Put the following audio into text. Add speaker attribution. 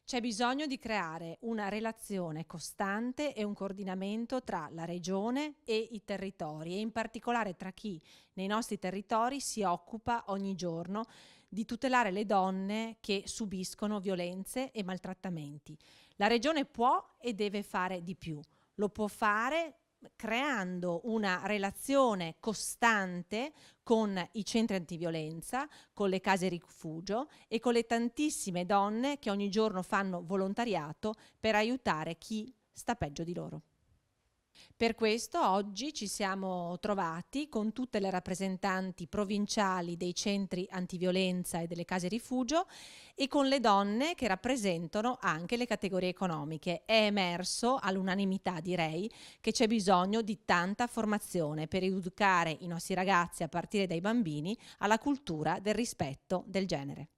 Speaker 1: C'è bisogno di creare una relazione costante e un coordinamento tra la regione e i territori e in particolare tra chi nei nostri territori si occupa ogni giorno di tutelare le donne che subiscono violenze e maltrattamenti. La regione può e deve fare di più. Lo può fare creando una relazione costante con i centri antiviolenza, con le case rifugio e con le tantissime donne che ogni giorno fanno volontariato per aiutare chi sta peggio di loro. Per questo oggi ci siamo trovati con tutte le rappresentanti provinciali dei centri antiviolenza e delle case rifugio e con le donne che rappresentano anche le categorie economiche. È emerso all'unanimità, direi, che c'è bisogno di tanta formazione per educare i nostri ragazzi a partire dai bambini alla cultura del rispetto del genere.